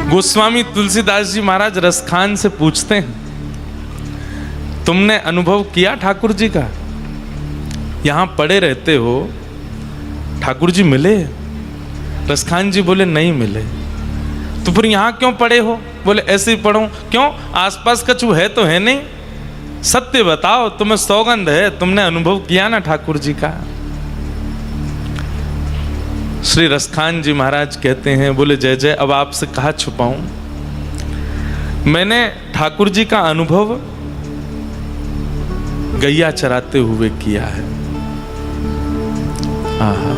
गोस्वामी तुलसीदास जी महाराज रसखान से पूछते हैं, तुमने अनुभव किया ठाकुर जी का? यहां पड़े रहते हो, ठाकुर जी मिले? रसखान जी बोले नहीं मिले। तो फिर यहां क्यों पड़े हो? बोले ऐसे ही पढ़ो। क्यों? आसपास कछु है तो है नहीं? सत्य बताओ, तुम्हें सौगंध है, तुमने अनुभव किया ना ठाकुर जी का? श्री रसखान जी महाराज कहते हैं, बोले जय जय, अब आपसे कहा छुपाऊं? मैंने ठाकुर जी का अनुभव गैया चराते हुए किया है। आहा,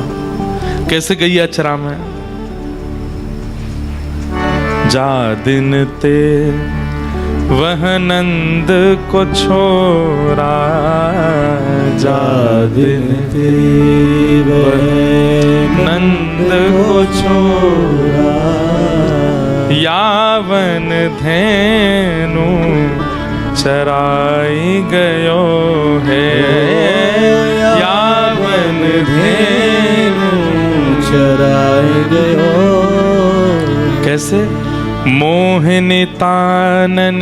कैसे गैया चरा में? जा दिन ते वह नंद को छोड़ा, जा दिन ते वह नंद को छोड़ा, यावन धेनु चराई गयो है, यावन धेनु चराई गयो। कैसे? मोहिनी तानन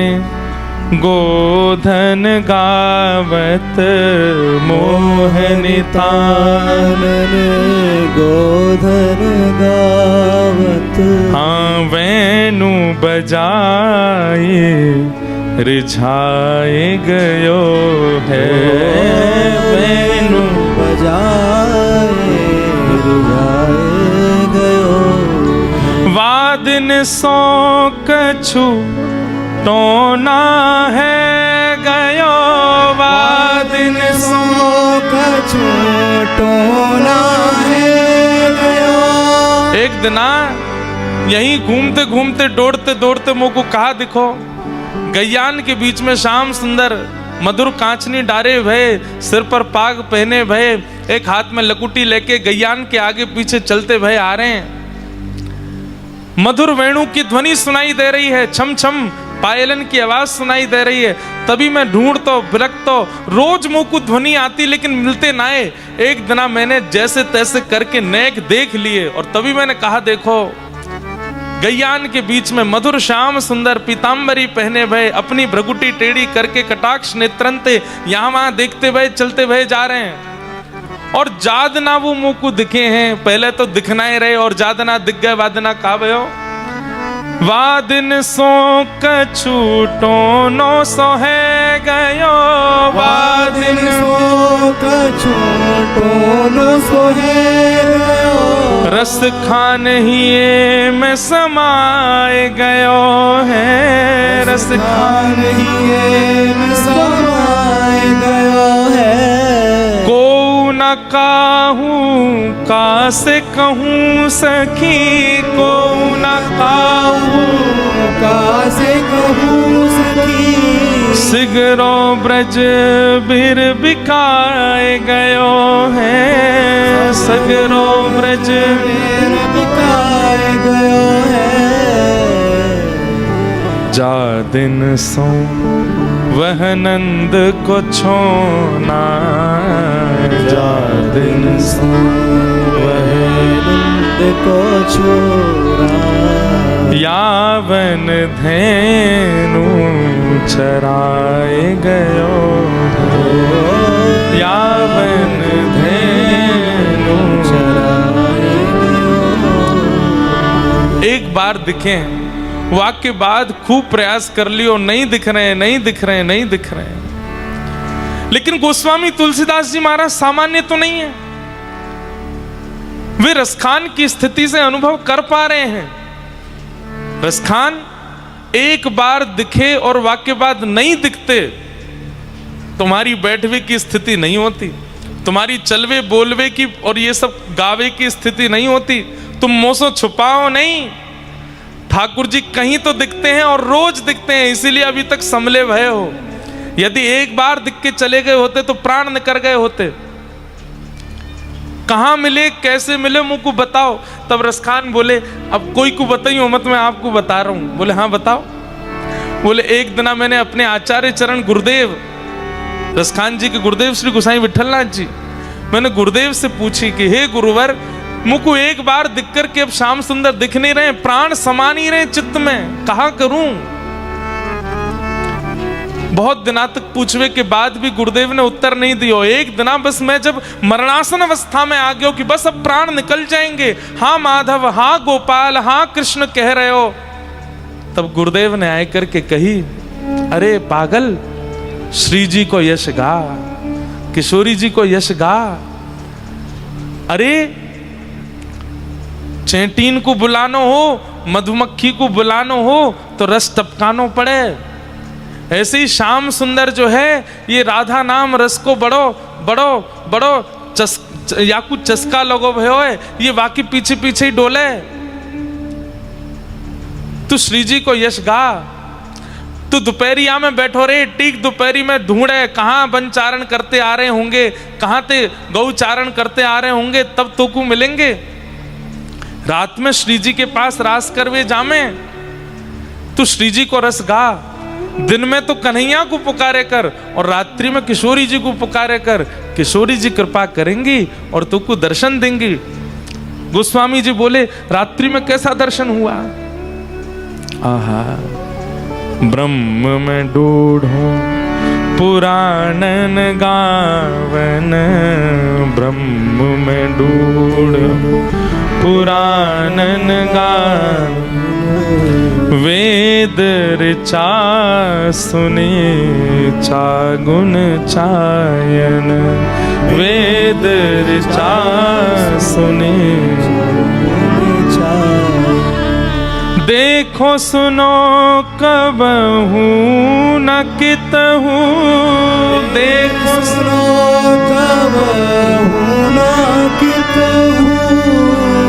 गोधन गावत, मोहिनी तानन गोधन गावत, हाँ वेणु बजाए रिझाए गयो है, वेणु बजाए रिझाए गयो। वादिन सो कछु टोना है गयो, वादिन सो कछु टोना है गयो। एक दिना यहीं घूमते घूमते दौड़ते दौड़ते मुँह को कहा दिखो, गैयान के बीच में श्याम सुंदर मधुर कांचनी डारे भय, सिर पर पाग पहने भय, एक हाथ में लकुटी लेके गैयान के आगे पीछे चलते भय आ रहे हैं। मधुर वेणु की ध्वनि सुनाई दे रही है, छम छम पायलन की आवाज सुनाई दे रही है। तभी मैं ढूंढतो बिलखतो, रोज मुंह को ध्वनि आती लेकिन मिलते ना आए। एक दिना मैंने जैसे तैसे करके नेक देख लिए और तभी मैंने कहा देखो, गैयान के बीच में मधुर श्याम सुंदर पीतांबरी पहने भय, अपनी भ्रगुटी टेढ़ी करके कटाक्ष नेत्रंते यहाँ वहां देखते भय चलते भय जा रहे हैं। और जादना वो मुंह को दिखे हैं, पहले तो दिखना ही रहे और जादना दिख गए। वादना कहा भयो, वादिन सो कछु टोनो सो है गयो, वादिन सो कछु टोनो सो है गयो। रस खान ही में समाए गयो है, रस खान ही में समाए गयो है। न काहूं का से कहूं सखी, को न काहूं का से कहूं सखी। सिगरो ब्रज बिर बिकाए गयो है, सगरो ब्रज बिर बिकाए गयो है। जा दिन सो वह नंद को छोना, जा दिन सो वह नंद को छोड़ा, यावन धेनु चराए गयो, यावन धेनु चराए गयो। एक बार दिखे, वाक्य बाद खूब प्रयास कर लियो, नहीं दिख रहे, नहीं दिख रहे, नहीं दिख रहे। लेकिन गोस्वामी तुलसीदास जी महाराज सामान्य तो नहीं है, वे रसखान की स्थिति से अनुभव कर पा रहे हैं। रसखान एक बार दिखे और वाक्य बाद नहीं दिखते, तुम्हारी बैठवे की स्थिति नहीं होती, तुम्हारी चलवे बोलवे की और ये सब गावे की स्थिति नहीं होती। तुम मोसो छुपाओ नहीं, ठाकुर जी कहीं तो दिखते हैं और रोज दिखते हैं, इसीलिए अभी तक संभले भय हो। यदि एक बार दिख के चले गए होते तो प्राण निकल गए होते। कहां मिले, कैसे मिले, मुझको बताओ। तब रसखान बोले, अब कोई को बताइयो मत, मैं आपको बता रहा हूं। बोले हाँ बताओ। बोले एक दिना मैंने अपने आचार्य चरण गुरुदेव, रसखान जी के गुरुदेव श्री गोसाई विठलनाथ जी, मैंने गुरुदेव से पूछी कि हे गुरुवर, मुझको एक बार दिख कर के अब श्याम सुंदर दिख नहीं रहे, प्राण समा नहीं रहे चित्त में, कहा करूं। बहुत दिना तक पूछवे के बाद भी गुरुदेव ने उत्तर नहीं दियो। एक दिना बस मैं जब मरणासन अवस्था में आ गया कि बस अब प्राण निकल जाएंगे, हाँ माधव, हाँ गोपाल, हाँ कृष्ण कह रहे हो, तब गुरुदेव ने आए करके कही, अरे पागल, श्री जी को यश गा, किशोरी जी को यश गा। अरे चैंटीन को बुलानो हो, मधुमक्खी को बुलानो हो तो रस टपकानो पड़े। ऐसे ही श्याम सुंदर जो है ये राधा नाम रस को बड़ो बड़ो बड़ो या कुछ चस्का लगो भयो है, ये बाकी पीछे पीछे ही डोले। तू श्री जी को यश गा। तू दोपहरिया में बैठो रे, टीक दोपहरी में ढूंढे कहाँ वनचारण करते आ रहे होंगे, कहाँ ते गौचारण करते आ रहे होंगे, तब तो को मिलेंगे। रात में श्री जी के पास रास करवे जामे, तू श्री जी को रस गा। दिन में तो कन्हैया को पुकारे कर और रात्रि में किशोरी जी को पुकारे कर, किशोरी जी कृपा करेंगी और तुमको दर्शन देंगी। गोस्वामी जी बोले, रात्रि में कैसा दर्शन हुआ? आहा, ब्रह्म में डूढ़ो पुराणन गावन, ब्रह्म में डूढ़ो पुराणन गावन, वेद ऋचा सुने चागुन चायन, वेद ऋचा सुने देखो सुनो कबहू न कितहू, देखो सुनो कबहू न कितहू,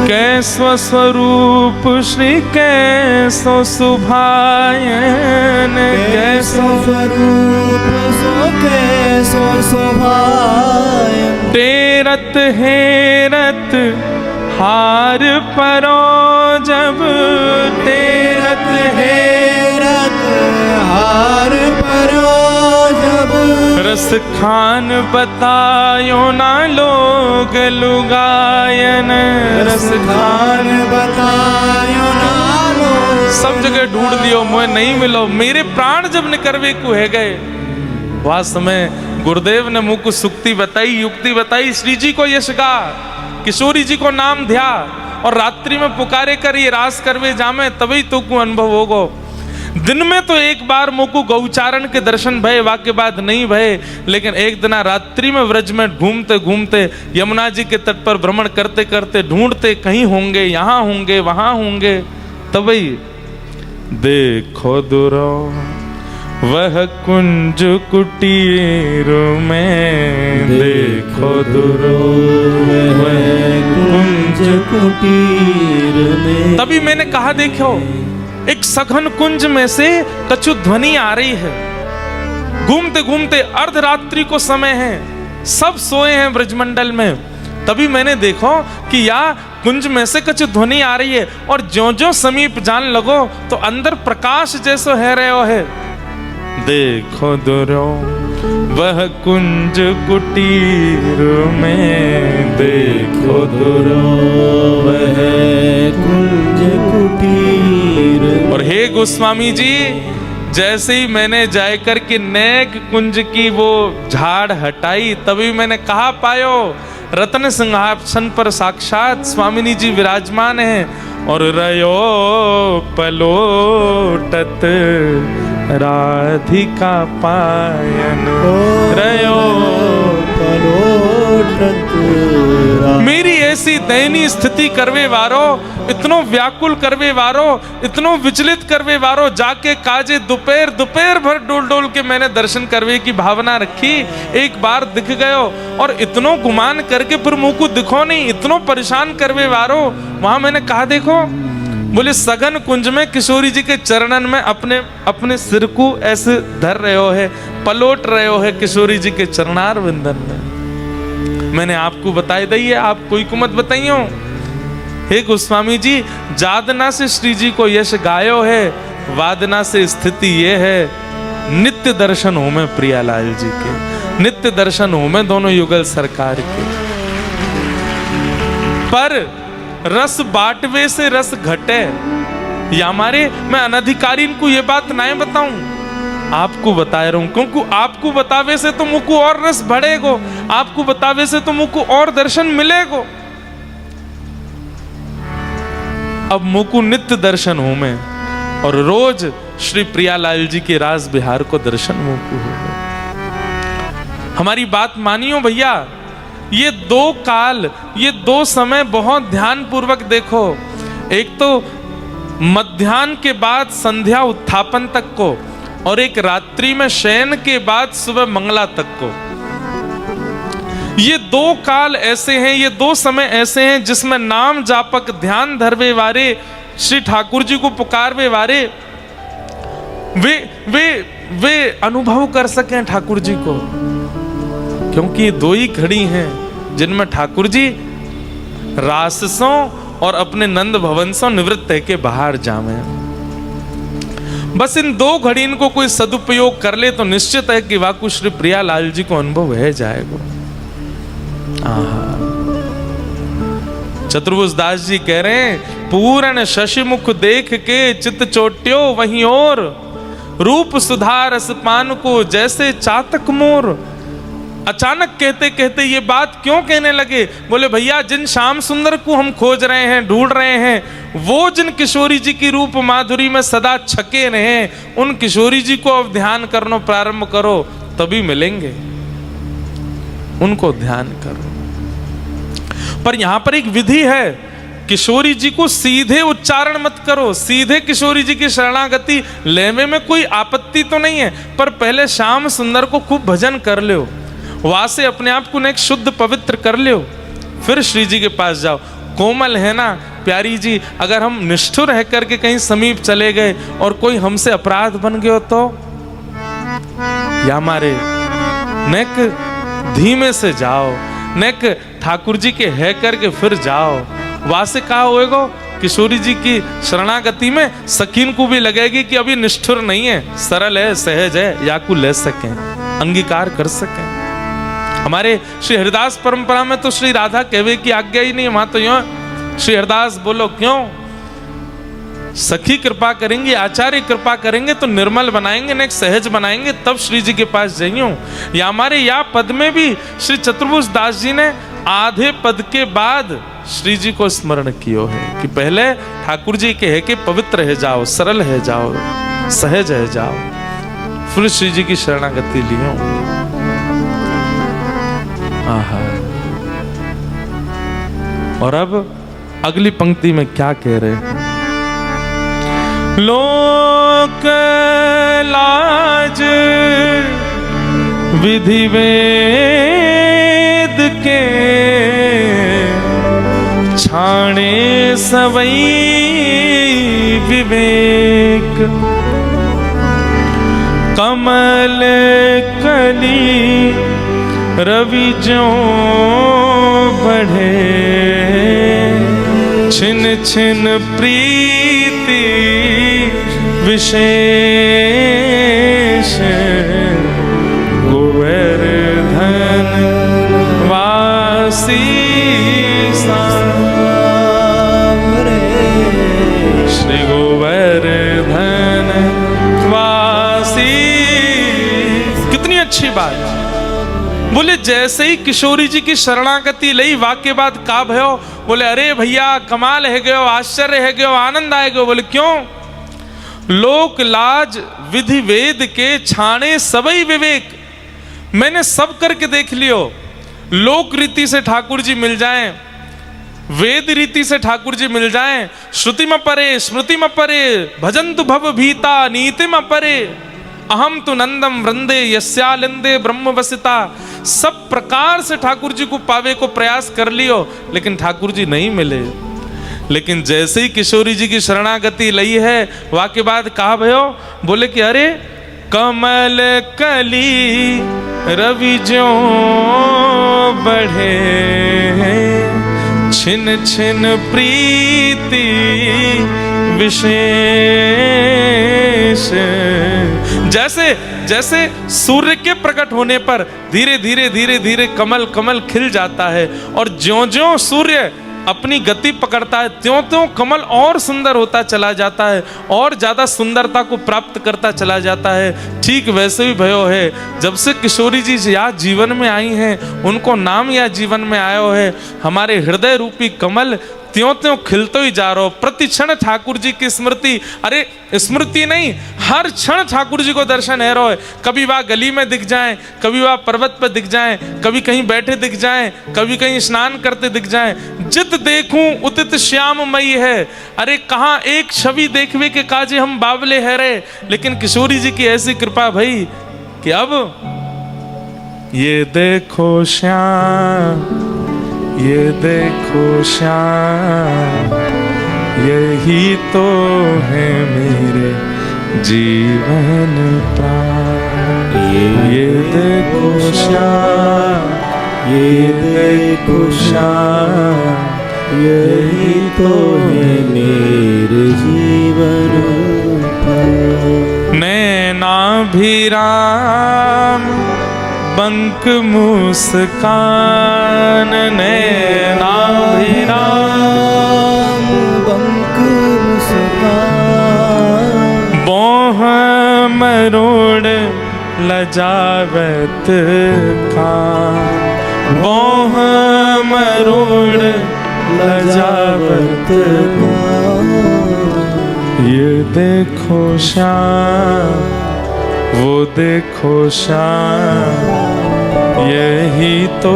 कैसो स्वरूप श्री कैसो सुभायन, कैसो स्वरूप सो कैसो सुभायन, तेरत हेरत हार परो जब, तेरत हेरत हार परो जब, रस खान बतायो ना लोग लुगायन, रस खान बतायो ना लोग। सब जगह ढूंढ लियो, मुझे नहीं मिलो। मेरे प्राण जब निकरवे को है गए, वह समय गुरुदेव ने मुझको सुक्ति बताई, युक्ति बताई, श्री जी को यश गा, किशोरी जी को नाम ध्या और रात्रि में पुकारे कर ये रास करवे जामे, तभी तो को अनुभव होगो। दिन में तो एक बार मुझको गौचारण के दर्शन भय, वाक्य बाद नहीं भय, लेकिन एक दिन रात्रि में व्रज में घूमते घूमते यमुना जी के तट पर भ्रमण करते करते ढूंढते, कहीं होंगे, यहाँ होंगे, वहां होंगे, तभी देखो दुरो वह कुंज कुटीर में, देखो दुरो वह कुंज कुटीर में। तभी मैंने कहा, देखो एक सघन कुंज में से कछु ध्वनि आ रही है। घूमते घूमते अर्धरात्रि को समय है, सब सोए हैं ब्रजमंडल में। तभी मैंने देखो कि या कुंज में से कछु ध्वनि आ रही है और ज्यों ज्यों समीप जान लगो तो अंदर प्रकाश जैसो है रहो है। देखो दुरो वह कुंज कुटीर में, देखो दुरो वह कुंज कुटीर। और हे गोस्वामी जी, जैसे ही मैंने जाकर के नेक कुंज की वो झाड़ हटाई, तभी मैंने कहा पायो रत्न सिंहासन पर साक्षात स्वामिनी जी विराजमान हैं और रयो पलोटत राधिका पायन, रयो पलोटत। मेरी ऐसी दयनीय स्थिति करवे वारो, इतनो व्याकुल करवे वारो, इतनो विचलित करवे वारो, जाके काजे दोपहर दोपहर भर डोल डोल के मैंने दर्शन करवे की भावना रखी। एक बार दिख गयो और इतनो गुमान करके फिर मुंह को दिखो नहीं, इतनो परेशान करवे वारो। वहां मैंने कहा देखो, बोले सघन कुंज में किशोरी जी के चरणन में अपने अपने सिर को ऐसे धर रहे हो है, पलोट रहे हो है किशोरी जी के चरणार विंदन में। मैंने आपको बताई दी है, आप कोई को मत बताइयो। हे गोस्वामी जी, जादना से श्री जी को यश गायो है, वादना से स्थिति ये है, नित्य दर्शन हो में प्रियालाल जी के, नित्य दर्शन हो में दोनों युगल सरकार के। पर रस बांटवे से रस घटे, या हमारे मैं अनधिकारी इनको ये बात नहीं बताऊं, आपको बता रहा हूं, क्योंकि आपको बतावे से तो मुझको और रस बढ़ेगो, आपको बतावे से तो मुझको और दर्शन मिलेगो। अब मुझको नित्य दर्शन हो में, और रोज श्री प्रियालाल जी के रास बिहार को दर्शन मुझको हो गए। हमारी बात मानियो भैया, ये दो काल, ये दो समय बहुत ध्यान पूर्वक देखो। एक तो मध्याह्न के बाद संध्या उत्थापन तक को, और एक रात्रि में शयन के बाद सुबह मंगला तक को। ये दो काल ऐसे हैं, ये दो समय ऐसे हैं जिसमें नाम जापक ध्यान धरवे वारे, श्री ठाकुर जी को पुकारवे वारे वे अनुभव कर सकें ठाकुर जी को, क्योंकि ये दो ही घड़ी हैं जिनमें ठाकुर जी राससों और अपने नंद भवन से निवृत्त है के बाहर जावे। बस इन दो घड़ी इनको कोई सदुपयोग कर ले तो निश्चित है कि वाकु श्री प्रियालाल जी को अनुभव है जाएगा। चतुर्भुज दास जी कह रहे हैं, पूर्ण शशि मुख देख के चित चोट्यो वहीं और, रूप सुधार रस पान को जैसे चातक मोर। अचानक कहते कहते ये बात क्यों कहने लगे? बोले भैया, जिन श्याम सुंदर को हम खोज रहे हैं, ढूंढ रहे हैं, वो जिन किशोरी जी की रूप माधुरी में सदा छके रहे, उन किशोरी जी को अब ध्यान करना प्रारंभ करो, तभी मिलेंगे। उनको ध्यान करो। पर यहां पर एक विधि है, किशोरी जी को सीधे उच्चारण मत करो, सीधे किशोरी जी की शरणागति लेने में कोई आपत्ति तो नहीं है, पर पहले श्याम सुंदर को खूब भजन कर लो, वहां से अपने आप को एक शुद्ध पवित्र कर लो, फिर श्री जी के पास जाओ। कोमल है ना प्यारी जी, अगर हम निष्ठुर रह करके कहीं समीप चले गए और कोई हमसे अपराध बन गया तो, या हमारे नेक धीमे से जाओ, नेक ठाकुर जी के है करके फिर जाओ। वहां से कहा होएगा किशोरी जी की शरणागति में सकीन को भी लगेगी कि अभी निष्ठुर नहीं है, सरल है, सहज है, या को ले सकें, अंगीकार कर सकें। हमारे श्री हरिदास परंपरा में तो श्री राधा कहवे की आज्ञा ही नहीं, वहां तो यूं श्री हरिदास बोलो क्यों, सखी कृपा करेंगे, आचार्य कृपा करेंगे तो निर्मल बनाएंगे, नेक सहज बनाएंगे, तब श्री जी के पास जाइयो। या हमारे या पद में भी श्री चतुर्भुज दास जी ने आधे पद के बाद श्री जी को स्मरण कियो है कि पहले ठाकुर जी के है कि पवित्र है जाओ, सरल है जाओ, सहज है जाओ, फिर श्री जी की शरणागति लियो। आहा। और अब अगली पंक्ति में क्या कह रहे हैं? लोक लाज विधि वेद के, छाणे सवई विवेक, कमल कली रवि ज्यों बढ़े, छिन छिन प्रीति विशेष, गोवर्धन वासी श्री गोवर्धन वासी। कितनी अच्छी बात। बोले जैसे ही किशोरी जी की शरणागति लई, वाक्य बाद का भयो? बोले अरे भैया कमाल है गयो, आश्चर्य है गयो, आनंद आए गयो। बोले क्यों? लोक लाज विधि वेद के, छाणे सबई विवेक। मैंने सब करके देख लियो, लोक रीति से ठाकुर जी मिल जाएं, वेद रीति से ठाकुर जी मिल जाएं, श्रुति में परे स्मृति में परे, भजन्तु भव भीता नीति में परे, अहम तो नंदम वृंदे यस्यालिंदे ब्रह्म वसिता। सब प्रकार से ठाकुर जी को पावे को प्रयास कर लियो, लेकिन ठाकुर जी नहीं मिले। लेकिन जैसे ही किशोरी जी की शरणागति लई है, वाक्य बाद कहा भयो? बोले कि अरे कमल कली रवि ज्यों बढ़े, छिन छिन प्रीति विशेष। जैसे जैसे सूर्य के प्रकट होने पर धीरे धीरे धीरे धीरे कमल कमल खिल जाता है, और ज्यों ज्यों सूर्य अपनी गति पकड़ता है, त्यों त्यों कमल और सुंदर होता चला जाता है, और ज्यादा सुंदरता को प्राप्त करता चला जाता है। ठीक वैसे ही भयो है, जब से किशोरी जी या जीवन में आई हैं, उनको नाम या जीवन में आयो है, हमारे हृदय रूपी कमल त्यों त्यों खिलते ही जा रहा हो। प्रति क्षण ठाकुर जी की स्मृति, अरे स्मृति नहीं, हर क्षण ठाकुर जी को दर्शन है रहा है। कभी वह गली में दिख जाए, कभी वह पर्वत पर दिख जाए, कभी कहीं बैठे दिख जाए, कभी कहीं स्नान करते दिख जाए। जित देखूं उतित श्याममयी है। अरे कहाँ एक छवि देखवे के काजे हम बावले है रे, लेकिन किशोरी जी की ऐसी कृपा भई कि अब ये देखो श्याम, ये देखो श्याम, यही तो है मेरे जीवन प्राण। ये देखो श्याम, ये देखो श्याम, यही तो है मेरे जीवन प्राण। नैनाभिराम बंक मुस्कान, नैनाभिराम बंक मुस्कान, बोह मरोड़ लजावत कान, बोह मरोड़ लजावत कान। ये देखो श्याम, वो देखो श्याम, यही तो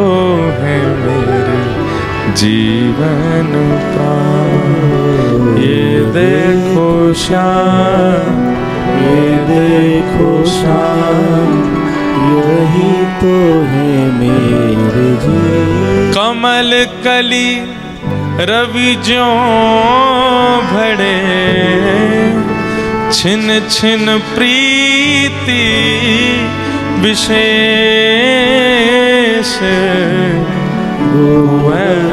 है मेरे जीवन प्राण। ये देखो श्याम, ये देखो श्याम, यही तो है मेरे जीवन। कमल कली रवि ज्यों भड़े, छिन छिन प्रीति विशेष गोवर